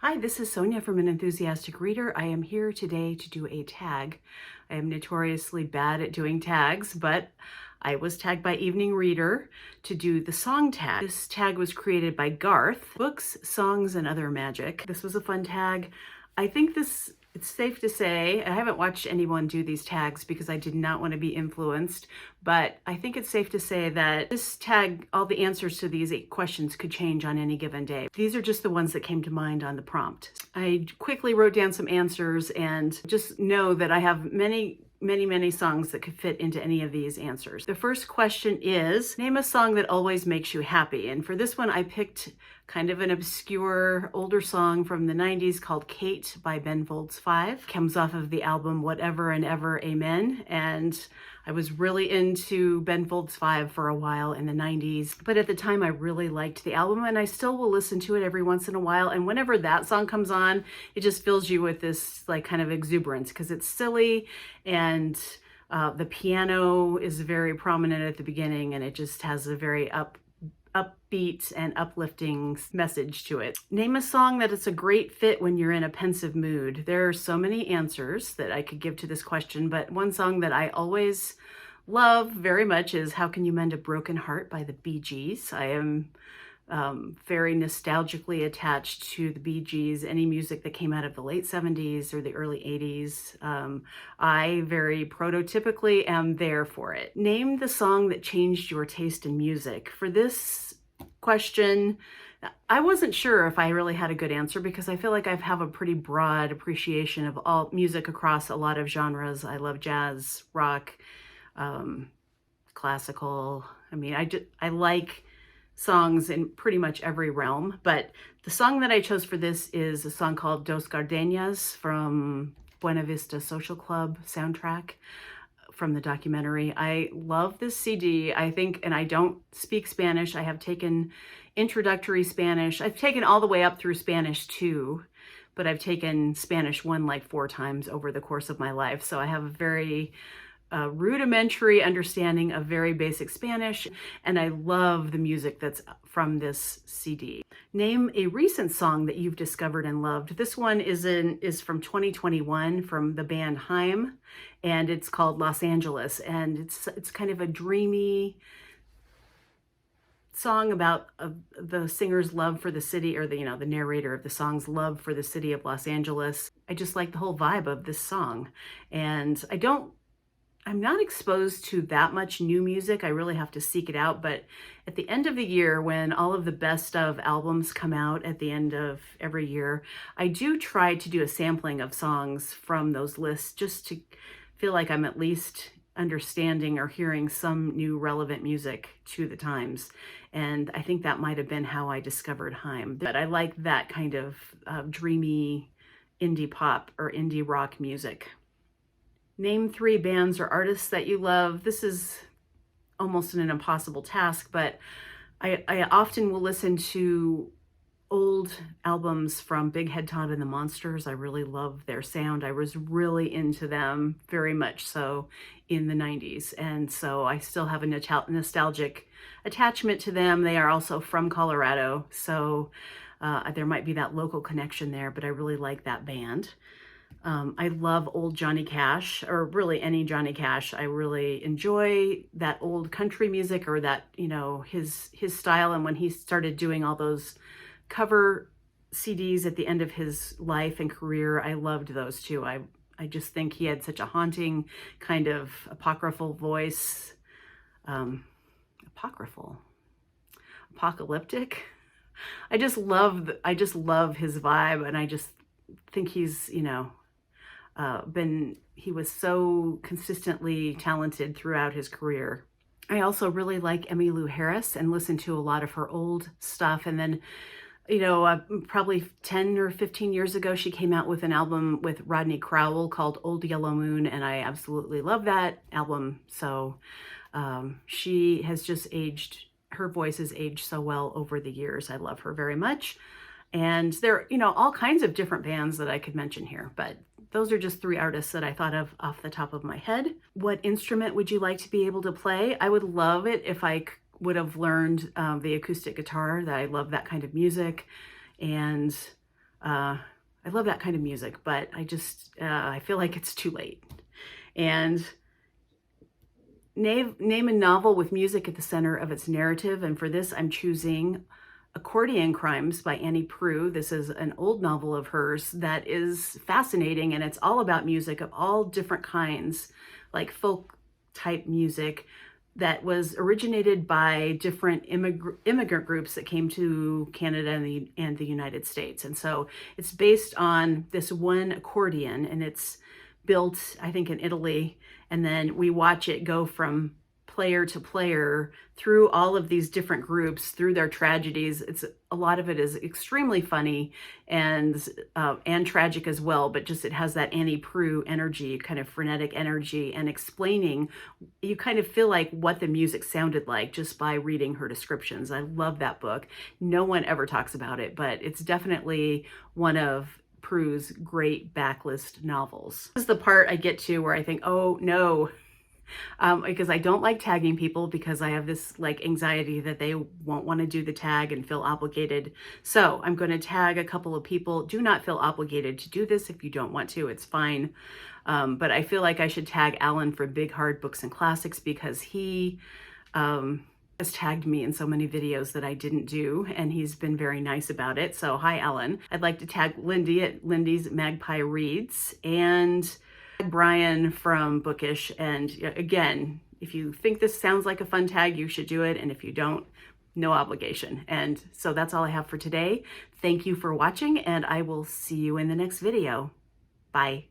Hi, this is Sonia from An Enthusiastic Reader. I am here today to do a tag. I am notoriously bad at doing tags, but I was tagged by Evening Reader to do the song tag. This tag was created by Gareth, Books, Songs, and Other Magic. This was a fun tag. I think it's safe to say, I haven't watched anyone do these tags because I did not want to be influenced, but I think it's safe to say that this tag, all the answers to these 8 questions could change on any given day. These are just the ones that came to mind on the prompt. I quickly wrote down some answers and just know that I have many songs that could fit into any of these answers. The first question is, name a song that always makes you happy. And for this one, I picked kind of an obscure older song from the 90s called Kate by Ben Folds 5. Comes off of the album Whatever and Ever Amen. And I was really into Ben Folds 5 for a while in the 90s, but at the time I really liked the album and I still will listen to it every once in a while. And whenever that song comes on, it just fills you with this like kind of exuberance because it's silly and the piano is very prominent at the beginning and it just has a very upbeat and uplifting message to it. Name a song that is a great fit when you're in a pensive mood. There are so many answers that I could give to this question, but one song that I always love very much is How Can You Mend a Broken Heart by the Bee Gees. I am very nostalgically attached to the Bee Gees, any music that came out of the late 70s or the early 80s. I very prototypically am there for it. Name the song that changed your taste in music. For this question, I wasn't sure if I really had a good answer because I feel like I have a pretty broad appreciation of all music across a lot of genres. I love jazz, rock, classical. I mean, I like songs in pretty much every realm, but the song that I chose for this is a song called Dos Gardenias from Buena Vista Social Club soundtrack from the documentary. I love this CD, I think, and I don't speak Spanish. I have taken introductory Spanish. I've taken all the way up through Spanish 2, but I've taken Spanish 1 like 4 times over the course of my life. So I have a very rudimentary understanding of very basic Spanish, and I love the music that's from this CD. Name a recent song that you've discovered and loved. This one is from 2021 from the band Haim, and it's called Los Angeles, and it's kind of a dreamy song about the singer's love for the city, or the narrator of the song's love for the city of Los Angeles. I just like the whole vibe of this song, and I'm not exposed to that much new music. I really have to seek it out. But at the end of the year, when all of the best of albums come out at the end of every year, I do try to do a sampling of songs from those lists just to feel like I'm at least understanding or hearing some new relevant music to the times. And I think that might have been how I discovered Haim. But I like that kind of dreamy indie pop or indie rock music. Name 3 bands or artists that you love. This is almost an impossible task, but I often will listen to old albums from Big Head Todd and the Monsters. I really love their sound. I was really into them very much so in the 90s. And so I still have a nostalgic attachment to them. They are also from Colorado. So there might be that local connection there, but I really like that band. I love old Johnny Cash, or really any Johnny Cash. I really enjoy that old country music, or that, his style. And when he started doing all those cover CDs at the end of his life and career, I loved those too. I just think he had such a haunting kind of apocryphal voice. Apocalyptic. I just love his vibe, and I just think he's, he was so consistently talented throughout his career. I also really like Emmylou Harris and listen to a lot of her old stuff. And then, probably 10 or 15 years ago, she came out with an album with Rodney Crowell called Old Yellow Moon, and I absolutely love that album. So she has just her voice has aged so well over the years. I love her very much. And there are, all kinds of different bands that I could mention here, but those are just 3 artists that I thought of off the top of my head. What instrument would you like to be able to play? I would love it if I would have learned the acoustic guitar. That I love that kind of music. And I love that kind of music, but I feel like it's too late. And name a novel with music at the center of its narrative. And for this, I'm choosing Accordion Crimes by Annie Proulx. This is an old novel of hers that is fascinating, and it's all about music of all different kinds, like folk type music that was originated by different immigrant groups that came to Canada and the United States. And so it's based on this one accordion, and it's built, I think, in Italy. And then we watch it go from player to player through all of these different groups, through their tragedies. A lot of it is extremely funny and tragic as well, but just it has that Annie Proulx energy, kind of frenetic energy, and explaining, you kind of feel like what the music sounded like just by reading her descriptions. I love that book. No one ever talks about it, but it's definitely one of Proux's great backlist novels. This is the part I get to where I think, oh no, because I don't like tagging people, because I have this like anxiety that they won't want to do the tag and feel obligated. So I'm going to tag a couple of people. Do not feel obligated to do this if you don't want to, it's fine. But I feel like I should tag Alan from Big Hard Books and Classics, because he has tagged me in so many videos that I didn't do, and he's been very nice about it. So hi, Alan. I'd like to tag Lindy at Lindy's Magpie Reads, and Brian from Bookish. And again, if you think this sounds like a fun tag, you should do it. And if you don't, no obligation. And so that's all I have for today. Thank you for watching, and I will see you in the next video. Bye.